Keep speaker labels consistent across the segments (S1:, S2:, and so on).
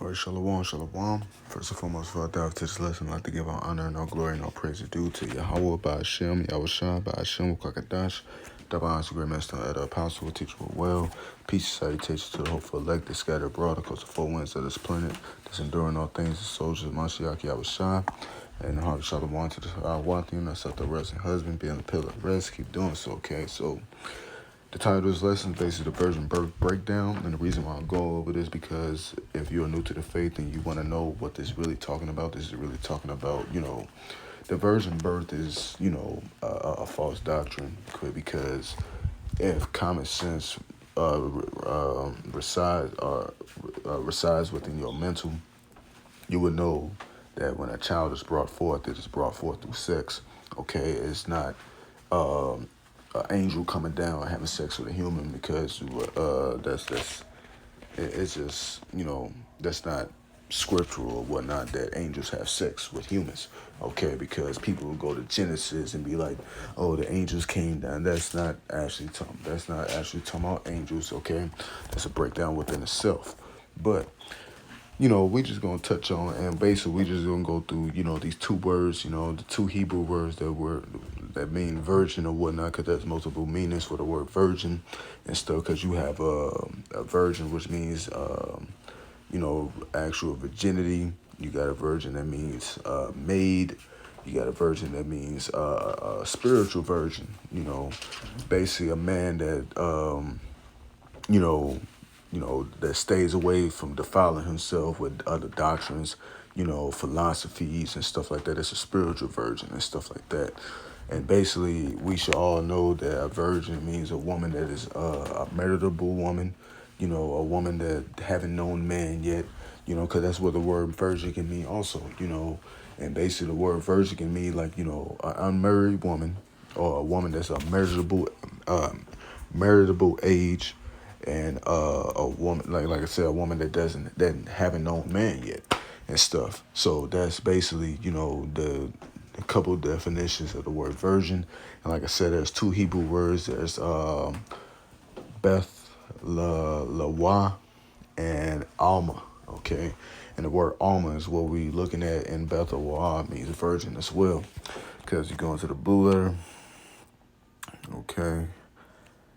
S1: All right, shalom, shalom. First and foremost, before I dive to this lesson, I'd like to give all honor and all glory and all praise due to Yahweh, by Hashem, Yahushua, by Hashem, Kwakadash, Davon, great master, at apostle, teachable well. Peace, salutations to the hopeful elect that scattered abroad across the four winds of this planet, that's enduring all things, the soldiers of Mashiach, Yahushua, and the heart of shalom to the Wathian, that's up the resting husband, being the pillar of rest, keep doing so, okay? So, the title of this lesson is basically the virgin birth breakdown, and the reason why I'm going over this because if you're new to the faith and you want to know what this is really talking about, this is really talking about, the virgin birth is, a false doctrine, because if common sense resides within your mental, you would know that when a child is brought forth, it is brought forth through sex. Okay, it's not an angel coming down and having sex with a human, because it's just that's not scriptural or whatnot that angels have sex with humans. Okay, because people will go to Genesis and be like, oh, the angels came down. That's not actually talking about angels. Okay, that's a breakdown within itself. But we just gonna touch on, and basically we just gonna go through, these two words, the two Hebrew words that mean virgin or whatnot, because there's multiple meanings for the word virgin and stuff. Because you have a virgin, which means actual virginity. You got a virgin that means maid. You got a virgin that means a spiritual virgin. Basically a man that that stays away from defiling himself with other doctrines, philosophies and stuff like that. It's a spiritual virgin and stuff like that. And basically, we should all know that a virgin means a woman that is a marriageable woman, a woman that haven't known man yet, because that's what the word virgin can mean also, And basically, the word virgin can mean like, an unmarried woman, or a woman that's a marriageable age, and a woman, like I said, a woman that haven't known man yet and stuff. So that's basically, the couple definitions of the word virgin. And like I said, there's two Hebrew words. There's Beth Lawa and Alma. Okay, and the word Alma is what we're looking at, and Beth Lawa means virgin as well, because you go into the blue letter. Okay.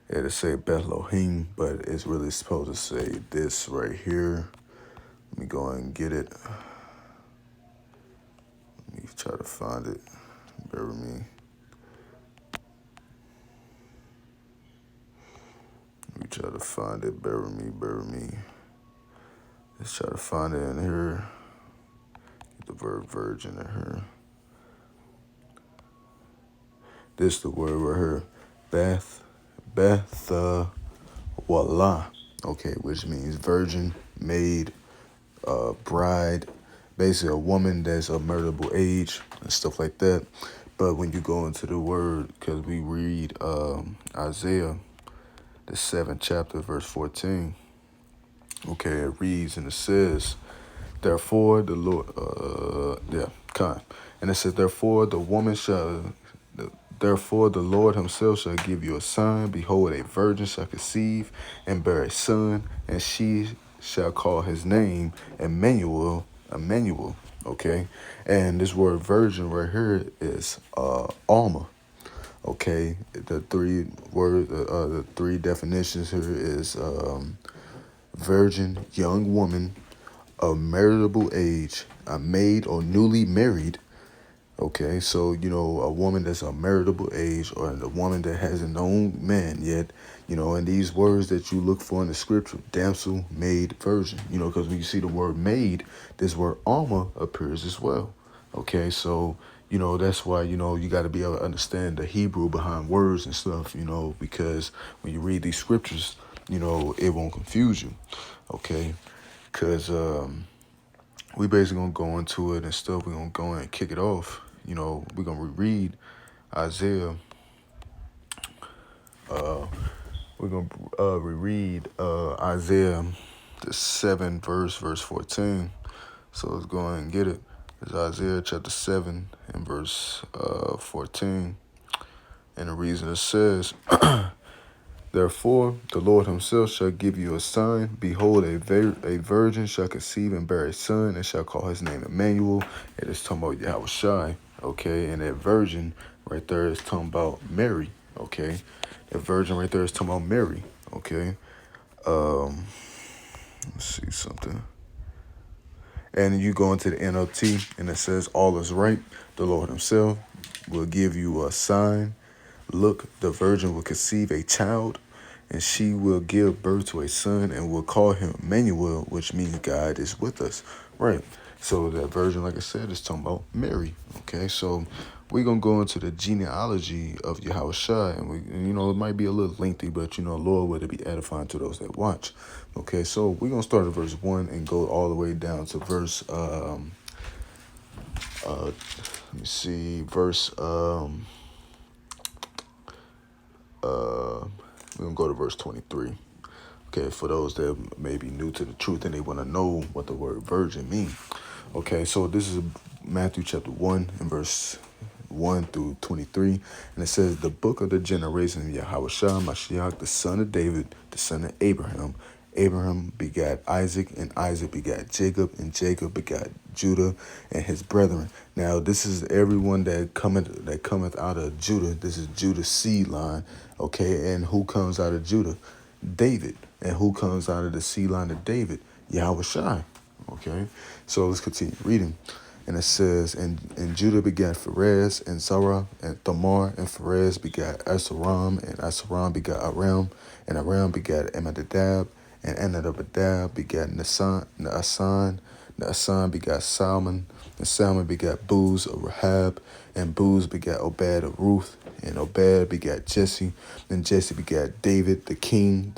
S1: It'll say Bethlehem, but it's really supposed to say this right here. Let me go and get it. Let me try to find it. Bear with me. Let me try to find it. Bear with me. Let's try to find it in here. Get the verb virgin in here. This the word right here. Walla, okay, which means virgin, maid, bride, basically a woman that's of marriageable age and stuff like that. But when you go into the word, because we read Isaiah, the 7th chapter, verse 14, okay, it reads and it says, therefore the Lord, and it says, therefore the Lord himself shall give you a sign. Behold, a virgin shall conceive and bear a son, and she shall call his name Emmanuel. Okay, and this word virgin right here is Alma. Okay, the three definitions here is virgin, young woman, of marriageable age, a maid or newly married. Okay, so, a woman that's a marriageable age, or a woman that hasn't known man yet, and these words that you look for in the scripture, damsel, maid, virgin, because when you see the word maid, this word Alma appears as well. Okay, so, that's why, you got to be able to understand the Hebrew behind words and stuff, because when you read these scriptures, it won't confuse you. Okay, because we basically going to go into it and stuff. We're going to go in and kick it off. We're going to reread Isaiah. We're going to reread Isaiah, the 7th verse 14. So let's go ahead and get it. It's Isaiah chapter 7 and verse 14. And the reason it says, Therefore, the Lord himself shall give you a sign. Behold, a virgin shall conceive and bear a son, and shall call his name Emmanuel. It is talking about Yahweh Shai, okay? And that virgin right there is talking about Mary, okay? That virgin right there is talking about Mary, okay? Let's see something. And you go into the NLT, and it says, all is right. The Lord himself will give you a sign. Look, the virgin will conceive a child, and she will give birth to a son, and will call him Emmanuel, which means God is with us. Right. So that virgin, like I said, is talking about Mary. Okay. So we're going to go into the genealogy of Yahweh Shai, and it might be a little lengthy, but, Lord, would it be edifying to those that watch. Okay. So we're going to start at verse 1 and go all the way down to verse, let me see, verse, we're going to go to verse 23. Okay, for those that may be new to the truth and they want to know what the word virgin means. Okay, so this is Matthew chapter 1 and verse 1 through 23. And it says, the book of the generation of Yahweh Shah Mashiach, the son of David, the son of Abraham. Abraham begat Isaac, and Isaac begat Jacob, and Jacob begat Judah and his brethren. Now, this is everyone that cometh out of Judah. This is Judah's seed line. Okay, and who comes out of Judah? David. And who comes out of the seed line of David? Yahweh Shai. Okay, so let's continue reading. And it says, and Judah begat Perez and Zerah and Thamar, and Perez begat Asaram, and Asaram begat Aram, and Aram begat Amminadab, and Amminadab begat Naasan, Naasan begat Salmon, and Salmon begat Booz of Rahab, and Booz begat Obed of Ruth, and Obed begat Jesse, and Jesse begat David the king,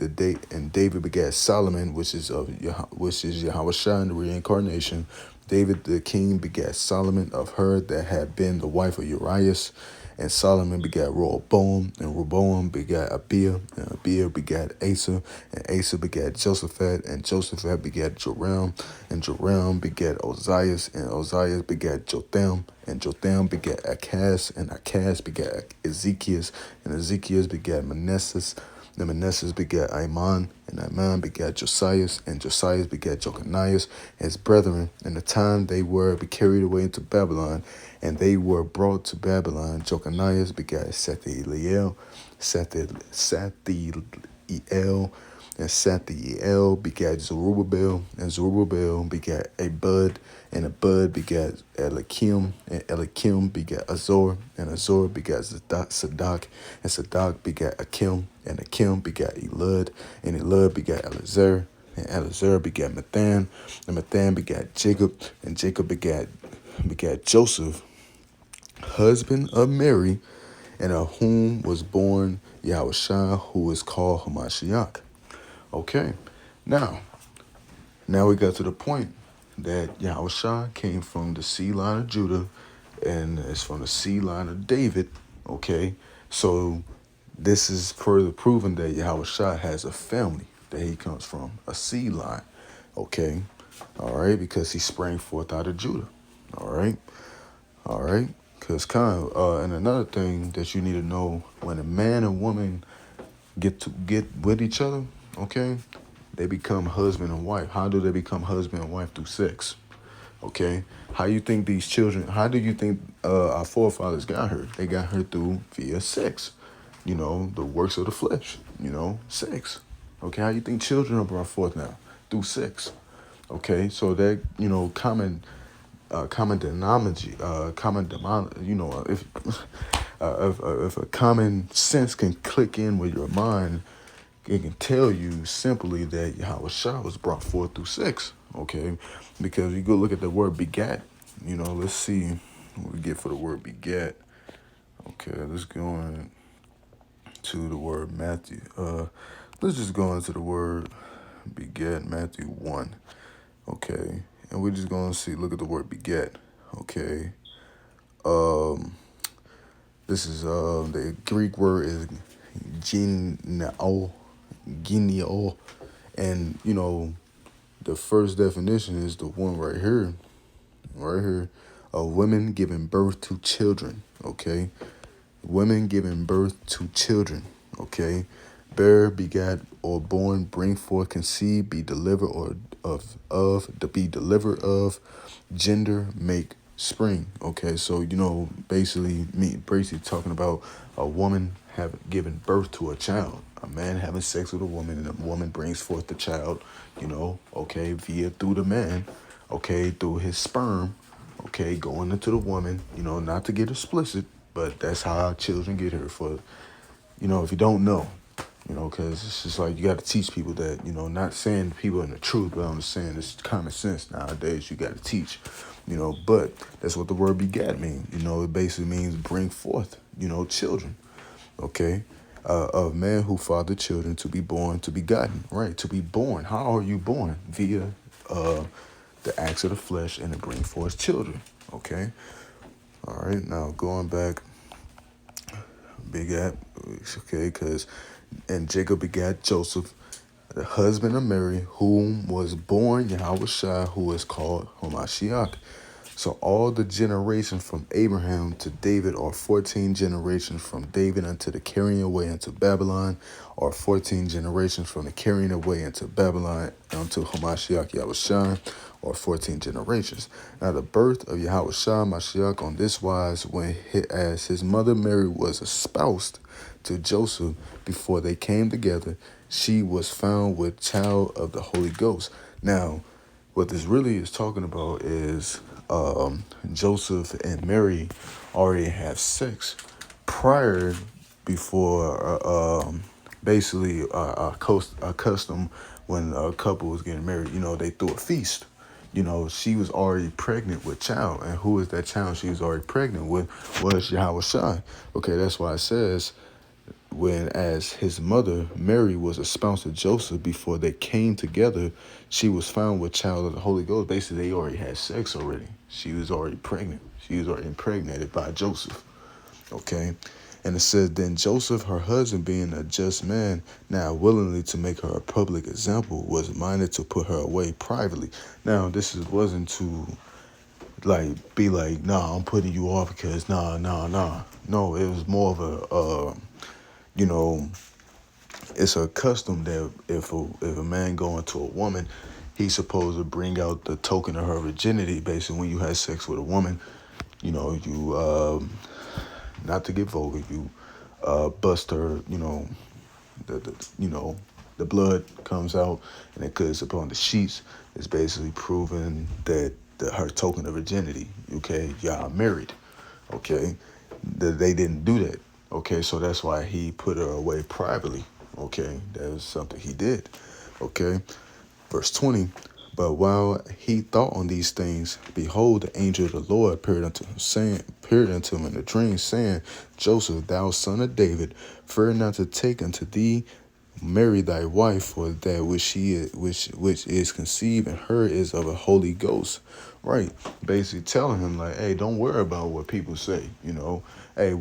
S1: and David begat Solomon, which is Yahweh Shai in the reincarnation. David the king begat Solomon of her that had been the wife of Urias, and Solomon begat Rehoboam, and Rehoboam begat Abiah, and Abiah begat Asa, and Asa begat Josaphat, and Josaphat begat Joram, and Joram begat Ozias, and Ozias begat Jotham, and Jotham begat Achaz, and Achaz begat Ezekias, and Ezekias begat Manasseh, and Manasseh begat Amon, and Amon begat Josias, and Josias begat Jeconias, his brethren. And the time they were carried away into Babylon, and they were brought to Babylon, Jeconias begat Sathiel, and Sathiel begat Zerubbabel, and Zerubbabel begat Abud, and Abud begat Elikim, and Elikim begat Azor, and Azor begat Sadak, and Sadak begat Akim, and Akim begat Elud, and Elud begat Elazar, and Elazar begat Mathan, and Mathan begat Jacob, and Jacob begat Joseph, husband of Mary, and of whom was born Yahweh Shai, who is called Hamashiach. Okay, now we got to the point that Yahweh Shai came from the seed line of Judah, and it's from the seed line of David. Okay, so this is further proven that Yahweh Shai has a family that he comes from, a seed line. Okay, all right, because he sprang forth out of Judah. All right, because and another thing that you need to know, when a man and woman get with each other, okay, they become husband and wife. How do they become husband and wife? Through sex. Okay, how do you think our forefathers got her? They got her via sex. The works of the flesh. Sex. Okay, how do you think children are brought forth now? Through sex. Okay, so that common denominator, if a common sense can click in with your mind, it can tell you simply that Yahweh Shai was brought forth through sex, okay? Because you go look at the word begat, let's see what we get for the word begat. Okay, let's go into the word Matthew. Let's just go into the word begat, Matthew 1, okay? And we're just going to look at the word begat, okay? This is, the Greek word is geneo, and, the first definition is the one right here, of women giving birth to children, okay? Women giving birth to children, okay? bear, begat, or born, bring forth, conceive, be delivered, or be delivered of, gender, make, spring. Okay, so basically talking about a woman having given birth to a child, a man having sex with a woman, and a woman brings forth the child. Okay, via through the man, okay, through his sperm, okay, going into the woman. Not to get explicit, but that's how our children get here. For if you don't know. Because it's just like you got to teach people that, not saying people in the truth, but I'm just saying it's common sense nowadays. You got to teach, but that's what the word begat means. It basically means bring forth, children, okay? Of man who fathered children, to be born, to be begotten, right? To be born. How are you born? Via the acts of the flesh and to bring forth children, okay? All right, now going back, begat, okay, and Jacob begat Joseph, the husband of Mary, whom was born Yahushua, who is called Hamashiach. So all the generations from Abraham to David are 14 generations, from David unto the carrying away into Babylon, or 14 generations from the carrying away into Babylon unto Hamashiach Yahushua, or 14 generations. Now the birth of Yahushua Mashiach on this wise, as his mother Mary was espoused to Joseph before they came together, she was found with child of the Holy Ghost. Now, what this really is talking about is Joseph and Mary already have sex prior, before basically a custom when a couple was getting married. They threw a feast. She was already pregnant with child, and who is that child she was already pregnant with? Was Yahushua. Okay, that's why it says, when as his mother Mary was espoused to Joseph before they came together, she was found with child of the Holy Ghost. Basically, they already had sex already. She was already pregnant. She was already impregnated by Joseph. Okay. And it says, then Joseph, her husband, being a just man, now willingly to make her a public example, was minded to put her away privately. Now, wasn't to be like, nah, I'm putting you off because nah. No, it was more of a it's a custom that if a man going to a woman, he's supposed to bring out the token of her virginity. Basically, when you had sex with a woman, you not to get vulgar, you bust her, the blood comes out, and it cuts upon the sheets. It's basically proving that her token of virginity. Okay, y'all married. Okay, they didn't do that. Okay, so that's why he put her away privately. Okay, that was something he did. Okay, verse 20. But while he thought on these things, behold, the angel of the Lord appeared unto him in a dream, saying, Joseph, thou son of David, fear not to take unto thee Mary thy wife, for that which is conceived in her is of a Holy Ghost. Right. Basically telling him like, hey, don't worry about what people say. Hey,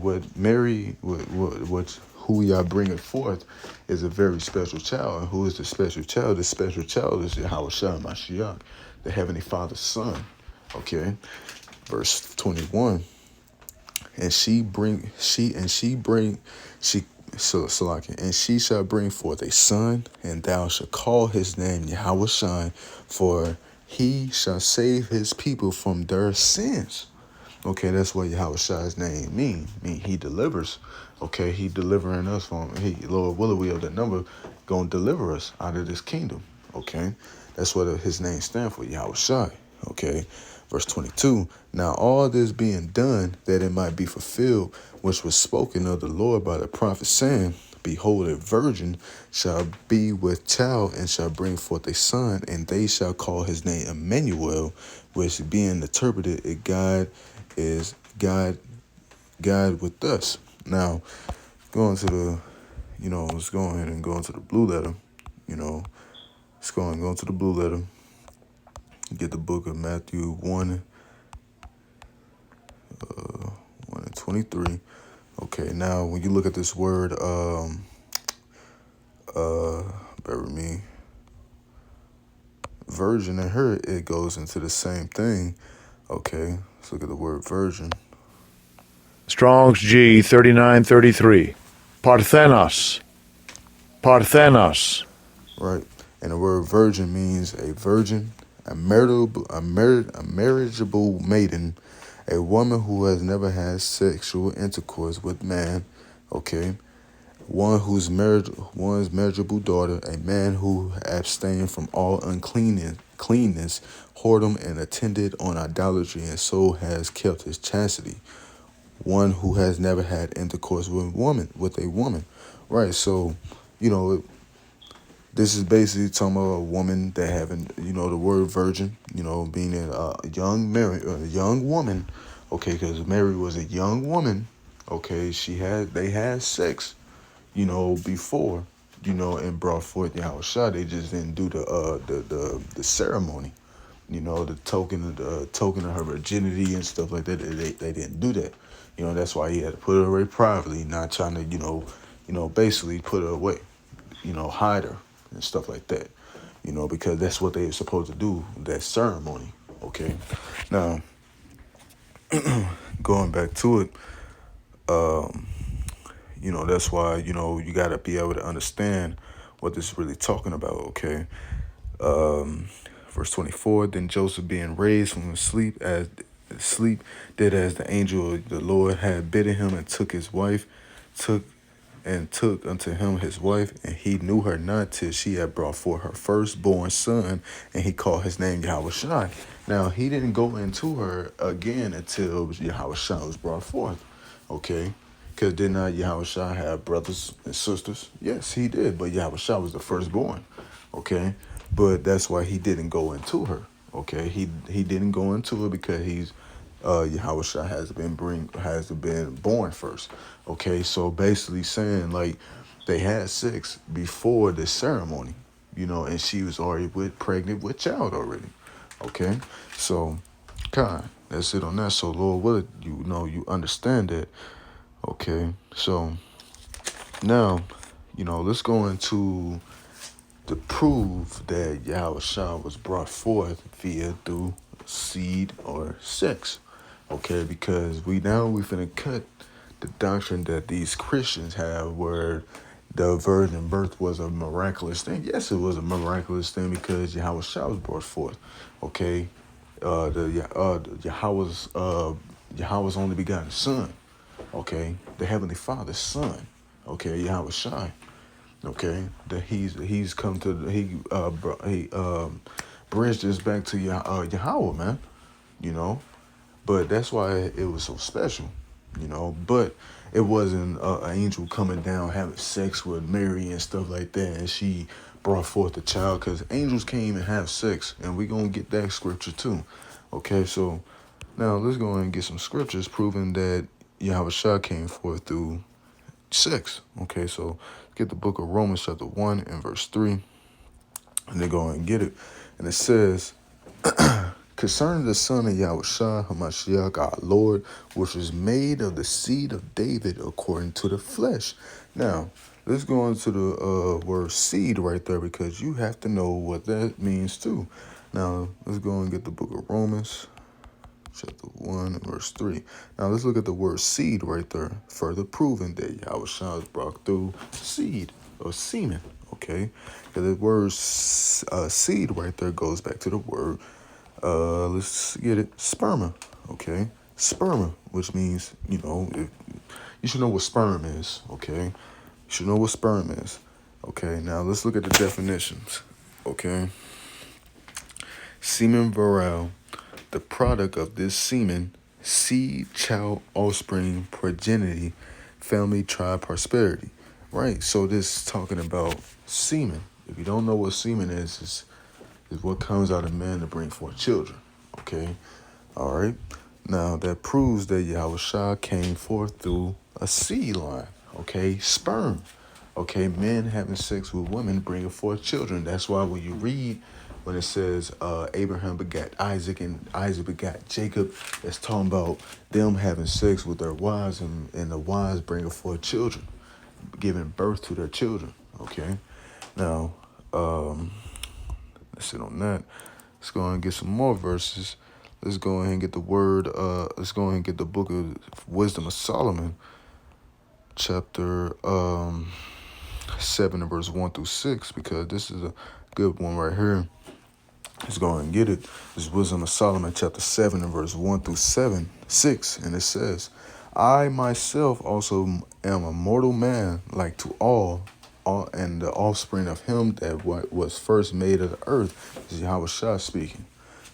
S1: who y'all bringing forth is a very special child. And who is the special child? The special child is Yahushua Mashiach, the Heavenly Father's son. Okay. Verse 21. And she shall bring forth a son, and thou shalt call his name Yahushua, for he shall save his people from their sins. Okay, that's what Yahushua's name mean he delivers. Okay, he delivering us from, Lord willing, we of that number gonna deliver us out of this kingdom. Okay, that's what his name stands for, Yahushua. Okay, verse 22. Now all this being done, that it might be fulfilled, which was spoken of the Lord by the prophet, saying, behold, a virgin shall be with child, and shall bring forth a son, and they shall call his name Emmanuel, which being interpreted, God is God with us. Now, going to the, let's go ahead and go into the blue letter. Let's go into the blue letter. Get the book of Matthew 1 and 23. Okay, now when you look at this word, bear with me, virgin and her, it goes into the same thing. Okay, let's look at the word virgin.
S2: Strong's G 3933. Parthenos. Parthenos.
S1: right? And the word virgin means a virgin, a marriageable maiden, a woman who has never had sexual intercourse with man, okay? One's marriageable daughter, a man who abstained from all cleanness, whoredom, and attended on idolatry, and so has kept his chastity. One who has never had intercourse with a woman, right? So, you know, this is basically talking about a woman that having, the word virgin, being a young woman, okay, because Mary was a young woman, okay. They had sex, before, and brought forth Yahushua. They just didn't do the ceremony, the token of her virginity and stuff like that. They didn't do that. That's why he had to put her away privately, not trying to, basically put her away, hide her and stuff like that. Because that's what they were supposed to do, that ceremony. Okay. Now, going back to it, that's why, you gotta be able to understand what this is really talking about, okay? Verse 24, then Joseph being raised from sleep did as the angel of the Lord had bidden him, and took unto him his wife, and he knew her not till she had brought forth her firstborn son, and he called his name Yahushua. Now he didn't go into her again until Yahushua was brought forth. Okay. Because did not Yahushua have brothers and sisters? Yes, he did, but Yahushua was the firstborn. Okay. But that's why he didn't go into her. Okay. He didn't go into her because Yahushua has been born first. Okay, so basically saying like they had sex before the ceremony, and she was already pregnant with child already. Okay, so that's it on that. So Lord, what you understand that? Okay, so now let's go into to prove that Yahushua was brought forth through seed or sex. Okay, because we finna cut the doctrine that these Christians have where the virgin birth was a miraculous thing. Yes, it was a miraculous thing because Yahushua was brought forth. Okay. Yahweh's only begotten son. Okay. The Heavenly Father's son. Okay, Yahushua. Okay, that he's come to he bridged this back to Yahweh, man. You know, but that's why it was so special. But it wasn't an angel coming down having sex with Mary and stuff like that, and she brought forth the child, because angels came and have sex, and we're gonna get that scripture too. Okay, so now let's go and get some scriptures proving that Yahweh came forth through 6. Okay, so get the book of Romans chapter 1 and verse 3, and they go and get it. And it says, concerning the son of Yahushua HaMashiach our Lord, which was made of the seed of David according to the flesh. Now, let's go into the word seed right there, because you have to know what that means too. Now, let's go and get the book of Romans chapter 1 and verse 3. Now let's look at the word seed right there, further proving that Yahushua is brought through seed or semen. Okay, because the word seed right there goes back to the word, let's get it, sperma. Okay, sperma, which means, you should know what sperm is. Okay, you should know what sperm is. Okay, now let's look at the definitions. Okay, semen virile, the product of this semen, seed, child, offspring, progeny, family, tribe, prosperity. Right? So this is talking about semen. If you don't know what semen is what comes out of man to bring forth children. Okay? All right? Now that proves that Yahushua came forth through a seed line. Okay? Sperm. Okay? Men having sex with women bringing forth children. That's why when you read when it says Abraham begat Isaac and Isaac begat Jacob, it's talking about them having sex with their wives, and the wives bringing forth children, giving birth to their children. Okay, now let's sit on that. Let's go and get some more verses. Let's go ahead and get the word. Let's go ahead and get the book of Wisdom of Solomon, chapter 7 and verse 1 through 6, because this is a good one right here. Let's go and get it. This is Wisdom of Solomon, chapter 7 and verse 1 through 6. And it says, I myself also am a mortal man, like to all and the offspring of him that was first made of the earth. This is Yahweh Shah speaking.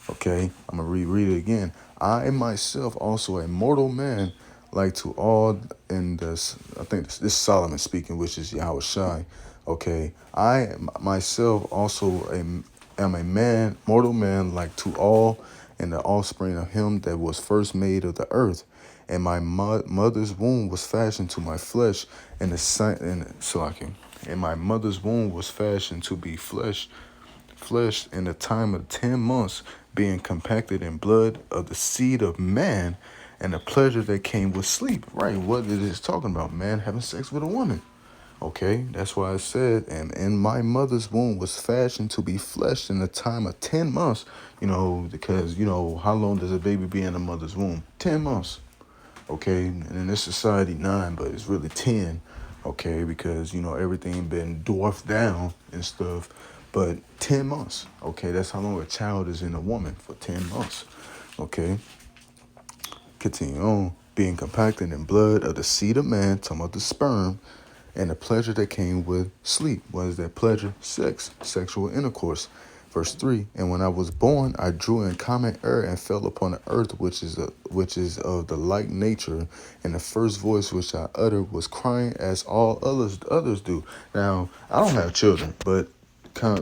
S1: Okay, I'm going to reread it again. I myself also a mortal man, like to all, and this, I think this is Solomon speaking, which is Yahweh Shai. Okay, I myself also am a man, mortal man, like to all, and the offspring of him that was first made of the earth. And my mother's womb was fashioned to my flesh, and and my mother's womb was fashioned to be flesh in the time of 10 months, being compacted in blood of the seed of man, and the pleasure that came with sleep. Right, what it is talking about, man having sex with a woman. Okay, that's why I said, and in my mother's womb was fashioned to be flesh in the time of 10 months, because, how long does a baby be in a mother's womb? 10 months. Okay, and in this society, 9, but it's really 10. Okay, because, everything been dwarfed down and stuff. But 10 months, okay, that's how long a child is in a woman, for 10 months, okay? Continue on. Being compacted in blood of the seed of man, talking about the sperm, and the pleasure that came with sleep. What is that pleasure? Sex, sexual intercourse. Verse 3, and when I was born, I drew in common air and fell upon the earth, which is of the like nature, and the first voice which I uttered was crying as all others do. Now, I don't have children, but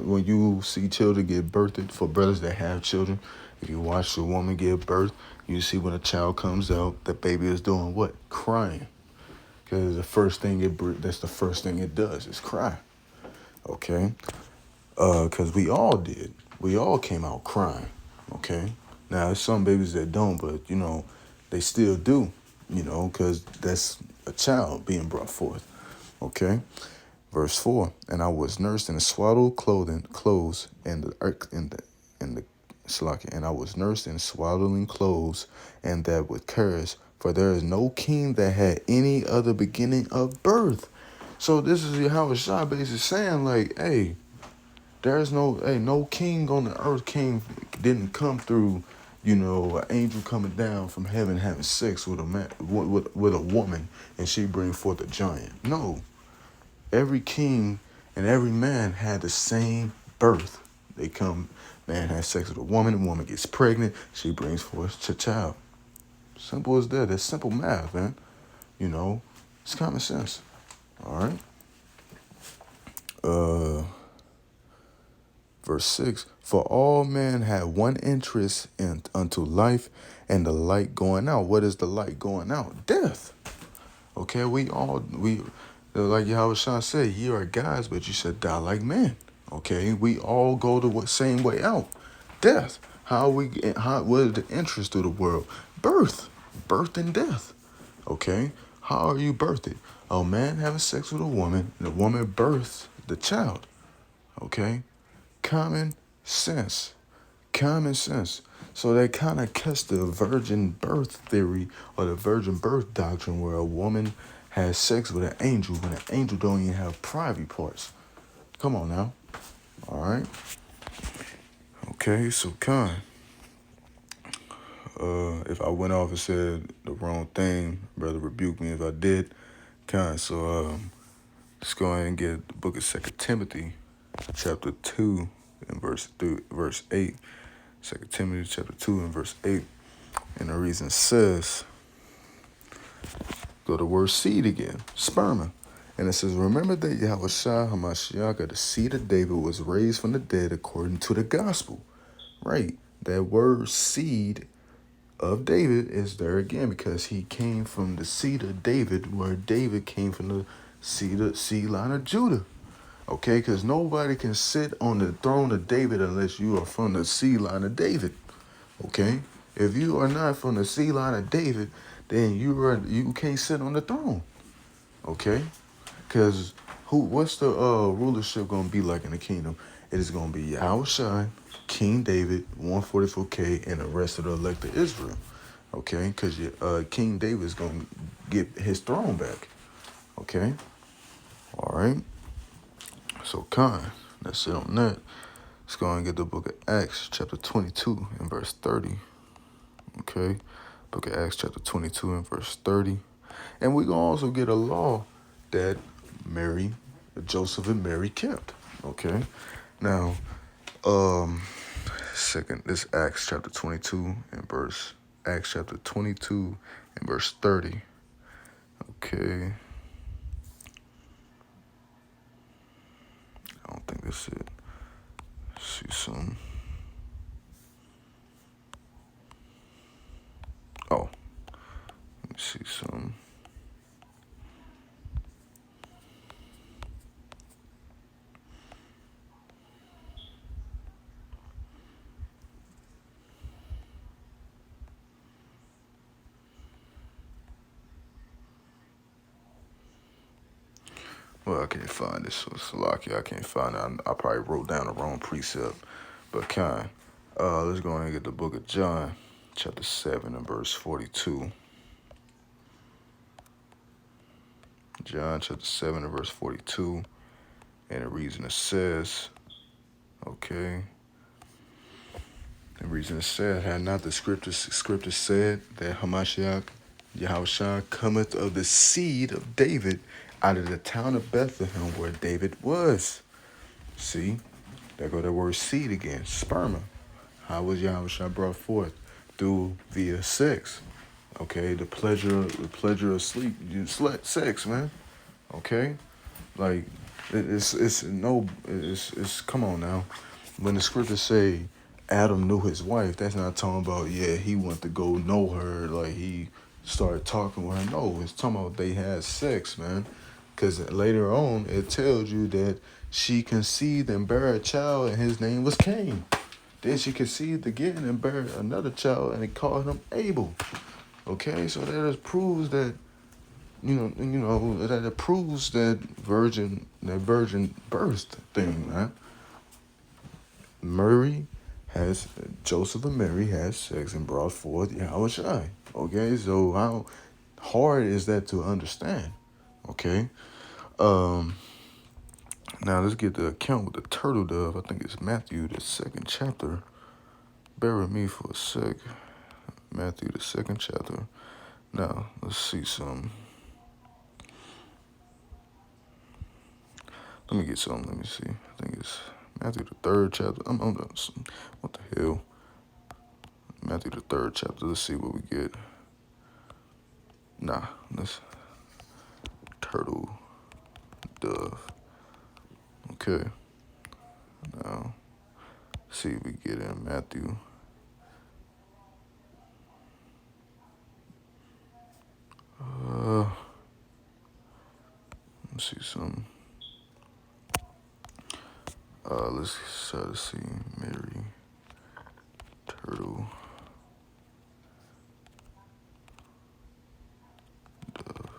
S1: when you see children get birthed, for brothers that have children, if you watch a woman give birth, you see when a child comes out, the baby is doing what? Crying. Because that's the first thing it does, is cry. Okay? Because we all did. We all came out crying. Okay? Now, there's some babies that don't, but, they still do, because that's a child being brought forth. Okay? Verse 4, and I was nursed in swaddled clothes, and I was nursed in swaddling clothes, and that with curse, for there is no king that had any other beginning of birth. So this is how Shah basically saying, like, hey, there's no king on the earth didn't come through, an angel coming down from heaven having sex with a man, with a woman, and she bring forth a giant. No. Every king and every man had the same birth. Man has sex with a woman gets pregnant, she brings forth a child. Simple as that. That's simple math, man. It's common sense. All right. Verse 6, for all men had one interest unto life, and the light going out. What is the light going out? Death. Okay, we like Yahweh Shah said, ye are gods, but you should die like men. Okay, we all go the same way out. Death. What is the entrance to the world? Birth and death. Okay, how are you birthed? A man having sex with a woman, and the woman births the child. Okay, common sense. So they kind of catch the virgin birth theory, or the virgin birth doctrine, where a woman has sex with an angel when an angel don't even have private parts. Come on now. All right. Okay, so if I went off and said the wrong thing, brother, rebuke me if I did. So let's go ahead and get the book of 2 Timothy, chapter 2 and verse 8. 2 Timothy chapter 2 and verse 8. And the reason says, go to word seed again, sperma. And it says, remember that Yahweh Shah HaMashiach, the seed of David, was raised from the dead according to the gospel. Right. That word seed of David is there again, because he came from the seed of David, where David came from the seed line of Judah. Okay, because nobody can sit on the throne of David unless you are from the seed line of David. Okay, if you are not from the seed line of David, then you can't sit on the throne. Okay, because what's the rulership gonna be like in the kingdom? It is gonna be Yahweh Shai, King David, 144K, and the rest of the elected Israel. Okay, because King David is gonna get his throne back. Okay, all right. So, that's it on that. Let's go and get the book of Acts, chapter 22 and verse 30. Okay? Book of Acts, chapter 22 and verse 30. And we're going to also get a law that Joseph and Mary kept. Okay? Now, this Acts chapter 22 and Acts chapter 22 and verse 30. Okay. I don't think that's it. Let's see some. Oh. Let me see some. Well, I can't find this, so it's lucky I can't find it. I probably wrote down the wrong precept. But let's go ahead and get the book of John, chapter 7 and verse 42. John chapter 7 and verse 42. And the reason it says, okay. The reason it said, had not the scripture said that Hamashiach, Yahushua, cometh of the seed of David out of the town of Bethlehem where David was. See, there go that word seed again, sperma. How was Yahushua brought forth? Via sex. Okay, the pleasure of sleep. Sex, man. Okay? Like, it's come on now. When the scriptures say Adam knew his wife, that's not talking about, he went to go know her, like he started talking with her. No, it's talking about they had sex, man. Because later on, it tells you that she conceived and bare a child, and his name was Cain. Then she conceived again and bare another child, and they called him Abel. Okay, so that just proves that, that it proves that virgin birth thing, man. Joseph and Mary had sex and brought forth Yahushua. Okay, so how hard is that to understand? Okay. Now let's get the account with the turtle dove. I think it's Matthew, the 2nd chapter. Bear with me for a sec. Matthew, the 2nd chapter. Now, let's see some. Let me get some. Let me see. I think it's Matthew, the 3rd chapter. What the hell? Matthew, the 3rd chapter. Let's see what we get. Let's turtle dove. Okay. Now, see if we get in Matthew. Let's see some. Let's try to see Mary turtle dove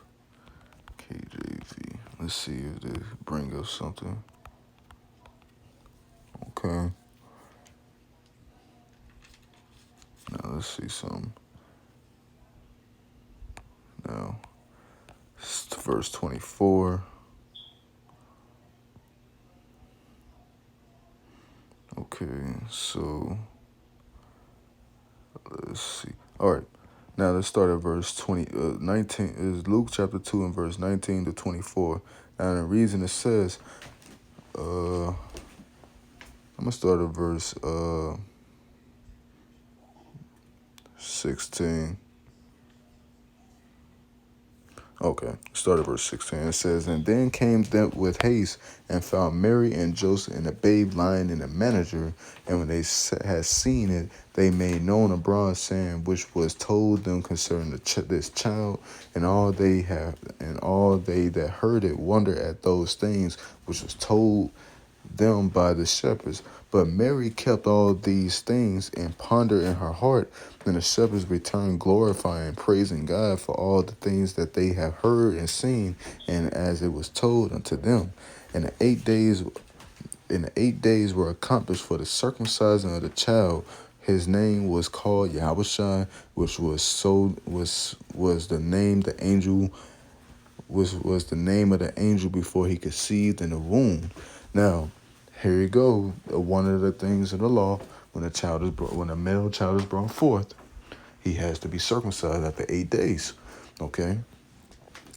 S1: KJV. Let's see if they bring us something. Okay. Now let's see some. Now, verse 24. Okay, so let's see. All right, now let's start at verse 19. Is Luke chapter 2 and verse 19 to 24. And the reason it says, I'm gonna start at verse 16. Okay, start at verse 16. It says, and then came them with haste and found Mary and Joseph and the babe lying in the manger. And when they had seen it, they made known abroad, saying, which was told them concerning this child. And all they that heard it wondered at those things which was told them by the shepherds. But Mary kept all these things and pondered in her heart. And the shepherds returned, glorifying and praising God for all the things that they have heard and seen, and as it was told unto them. And the 8 days were accomplished for the circumcision of the child. His name was called Yahushua, which was the name the angel was the name of the angel before he conceived in the womb. Now, here you go. One of the things in the law, when a male child is brought forth, he has to be circumcised after 8 days. Okay?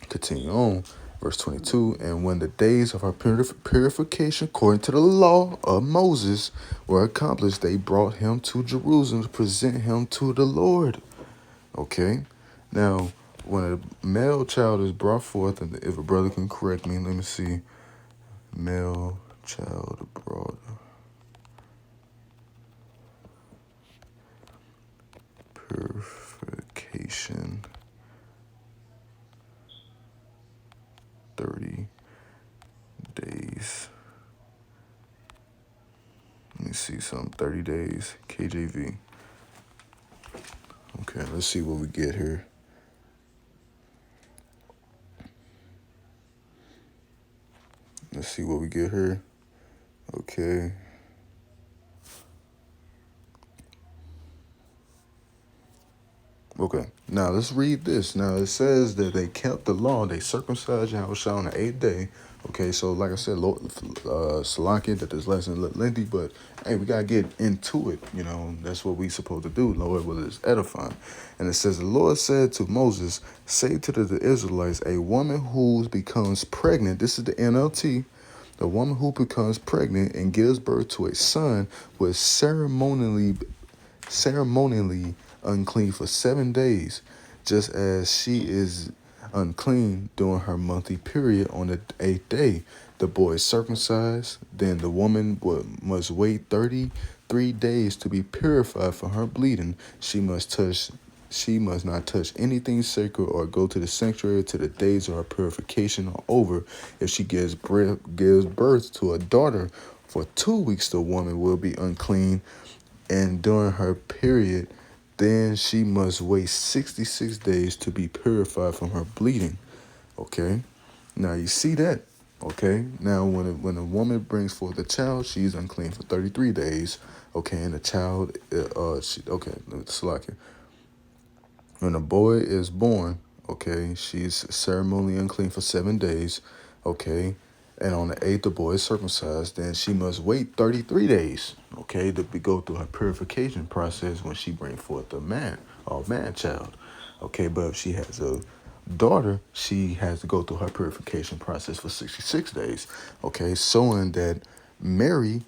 S1: Continue on. Verse 22, and when the days of our purification according to the law of Moses were accomplished, they brought him to Jerusalem to present him to the Lord. Okay? Now, when a male child is brought forth, and if a brother can correct me, let me see. Male child brought. Purification. 30 days. Let me see some 30 days. KJV. Okay, let's see what we get here. Let's see what we get here. Okay. Okay. Now let's read this. Now it says that they kept the law. They circumcised Yahushua on the 8th day. Okay, so like I said, Lord, Salakia, that this lesson is lengthy, but hey, we gotta get into it. You know, that's what we supposed to do. Lord, whether it's edifying. And it says, the Lord said to Moses, say to the Israelites, a woman who becomes pregnant, this is the NLT, the woman who becomes pregnant and gives birth to a son was ceremonially unclean for 7 days, just as she is unclean during her monthly period on the 8th day. The boy is circumcised, then the woman must wait 33 days to be purified from her bleeding. She must not touch anything sacred or go to the sanctuary till the days of her purification are over. If she gives birth to a daughter, for 2 weeks the woman will be unclean, and during her period, then she must wait 66 days to be purified from her bleeding. Okay? Now you see that. Okay? Now when a woman brings forth a child, she's unclean for 33 days. Okay, and the child, Salakia. When a boy is born, okay, she's ceremonially unclean for 7 days. Okay? And on the 8th, the boy is circumcised. Then she must wait 33 days, okay, to go through her purification process when she brings forth a man child. Okay, but if she has a daughter, she has to go through her purification process for 66 days. Okay, showing that Mary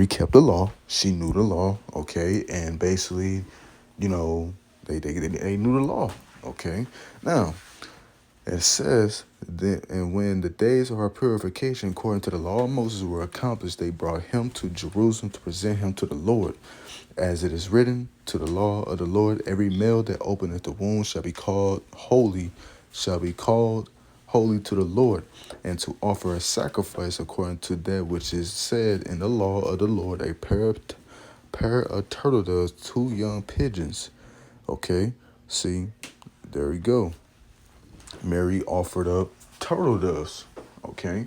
S1: kept the law. She knew the law, okay, and basically, you know, they knew the law. Okay, now it says that, and when the days of her purification according to the law of Moses were accomplished, they brought him to Jerusalem to present him to the Lord. As it is written to the law of the Lord, every male that openeth the womb shall be called holy to the Lord, and to offer a sacrifice according to that which is said in the law of the Lord, a pair of turtle doves, 2 young pigeons. Okay, see, there we go. Mary offered up turtle doves, okay,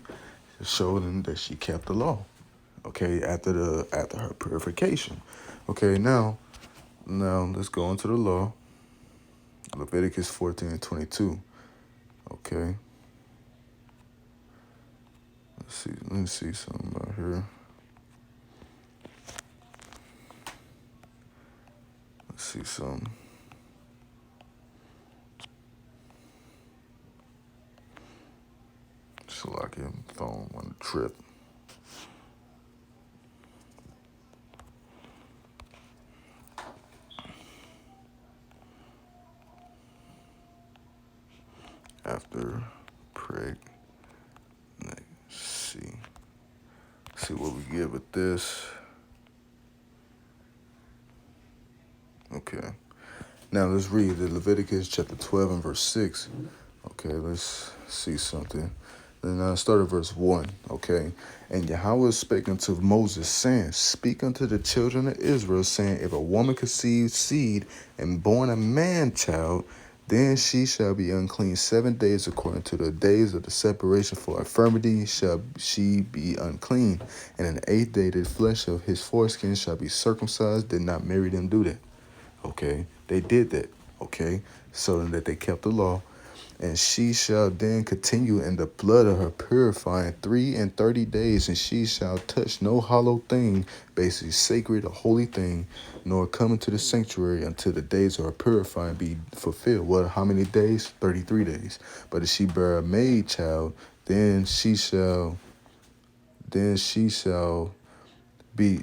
S1: to show them that she kept the law, okay, after her purification. Okay, now let's go into the law. Leviticus 14:22. Okay. Let me see something about here. Let's see something. So like him phone on the trip. After pregnancy. See what we get with this. Okay. Now let's read the Leviticus chapter 12 and verse 6. Okay, let's see something. Then I start at verse 1. Okay. And Yahweh spake unto Moses, saying, speak unto the children of Israel, saying, if a woman conceive seed and born a man child, then she shall be unclean 7 days according to the days of the separation for infirmity shall she be unclean. And in the 8th day the flesh of his foreskin shall be circumcised. Did not Mary them do that? Okay, they did that. Okay, so that they kept the law. And she shall then continue in the blood of her purifying 3 and 30 days, and she shall touch no hollow thing, basically sacred or holy thing, nor come into the sanctuary until the days of her purifying be fulfilled. What? How many days? 33 days. But if she bear a maid child, then she shall be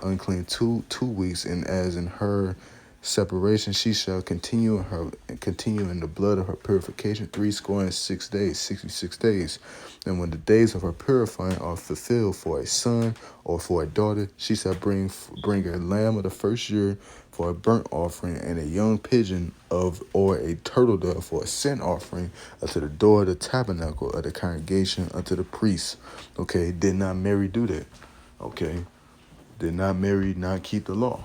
S1: unclean 2 weeks, and as in her separation she shall continue in the blood of her purification 66 days, 66 days. And when the days of her purifying are fulfilled for a son or for a daughter, she shall bring a lamb of the first year for a burnt offering, and a young pigeon or a turtle dove for a sin offering unto the door of the tabernacle of the congregation unto the priests. Okay, did not Mary do that? Okay, did not Mary not keep the law?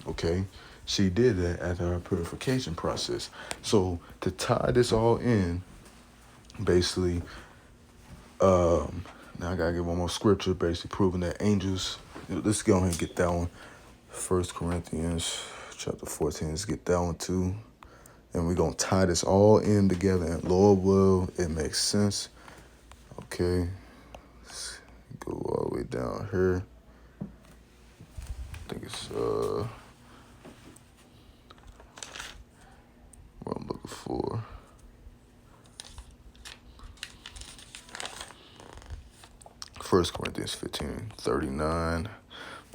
S1: Okay, she did that after her purification process. So to tie this all in, basically, now I gotta get one more scripture, basically proving that angels. Let's go ahead and get that one. 1 Corinthians chapter 14. Let's get that one too, and we're gonna tie this all in together. And Lord will, it makes sense. Okay, let's go all the way down here. I think it's what I'm looking for. 1 Corinthians 15:39.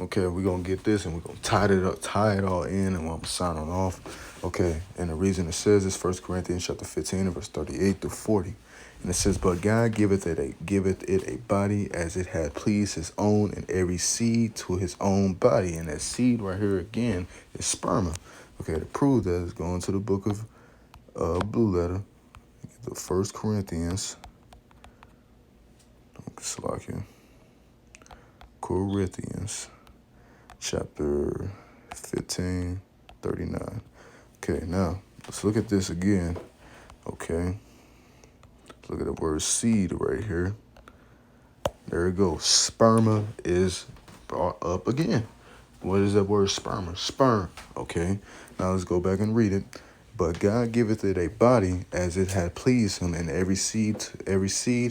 S1: Okay, we're going to get this and we're going to tie it all in, and I'm signing off. Okay, and the reason it says this, 1 Corinthians chapter 15, verse 38 through 40. And it says, but God giveth it a body as it had pleased his own, and every seed to his own body. And that seed right here again is sperma. Okay, to prove that, let's go into the book of Blue Letter, the 1 Corinthians. Corinthians chapter 15:39. Okay, now let's look at this again. Okay, let's look at the word seed right here. There it goes. Sperma is brought up again. What is that word sperma? Sperm. Okay, now let's go back and read it. But God giveth it a body as it had pleased him, and every seed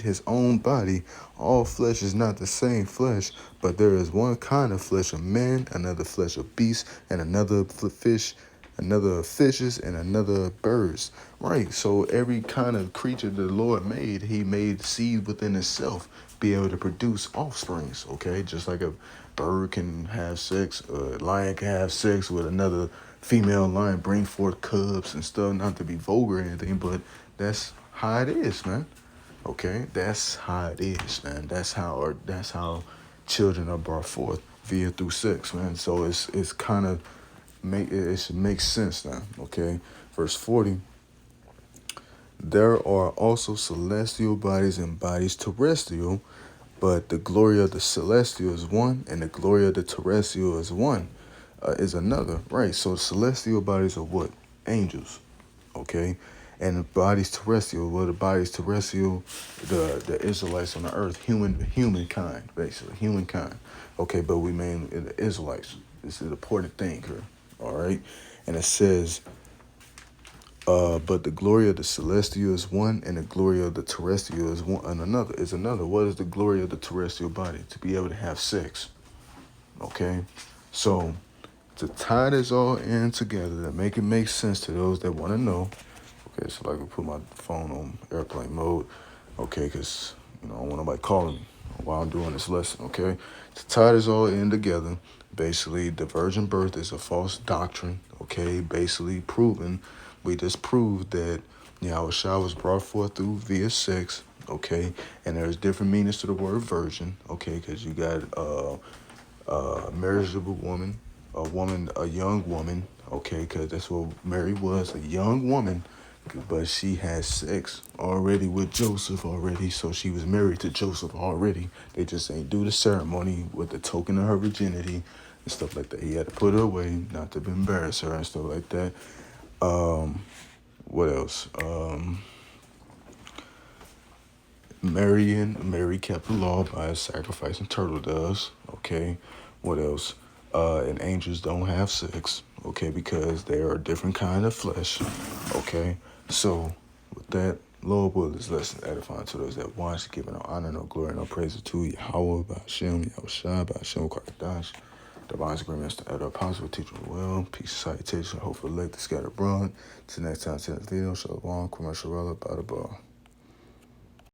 S1: his own body. All flesh is not the same flesh, but there is one kind of flesh of men, another flesh of beasts, and another fish, another of fishes, and another of birds. Right, so every kind of creature the Lord made, he made seed within itself be able to produce offsprings, okay? Just like a bird can have sex, a lion can have sex with another female lion, bring forth cubs and stuff, not to be vulgar or anything, but that's how it is, man. Okay, that's how it is, man. That's how children are brought forth via through sex, man. So it's kind of it makes sense now. Okay, verse 40. There are also celestial bodies and bodies terrestrial, but the glory of the celestial is one, and the glory of the terrestrial is one. Is another, right? So celestial bodies are what? Angels, okay? And the bodies terrestrial, well, the bodies terrestrial, the Israelites on the earth, humankind, basically, humankind. Okay, but we mean the Israelites. This is an important thing here, all right? And it says, but the glory of the celestial is one, and the glory of the terrestrial is one, and another is another. What is the glory of the terrestrial body? To be able to have sex, okay? So to tie this all in together, to make it make sense to those that want to know. Okay, so like I put my phone on airplane mode, okay, because I don't want nobody calling me while I'm doing this lesson, okay? To tie this all in together, basically the virgin birth is a false doctrine, okay? Basically we just proved that Yahushua was brought forth through via sex, okay? And there's different meanings to the word virgin, okay? Because you got a marriageable woman, a young woman, okay, because that's what Mary was, a young woman, but she had sex already with Joseph already, so she was married to Joseph already. They just ain't do the ceremony with the token of her virginity and stuff like that. He had to put her away, not to embarrass her and stuff like that. What else? Mary kept the law by sacrificing turtle doves, okay? What else? And angels don't have sex, okay, because they are a different kind of flesh, okay? So with that, Lord will this lesson edifying to those that watch, giving no honor, no glory, no praise to Yahweh, by Hashem, Yahushua, by Hashem, Kwakadash. Divine agreements to other apostle, teacher well, peace, salutation, hope for elect, the scattered abroad. Till next time, till next video, shalom, commercial, by the ball.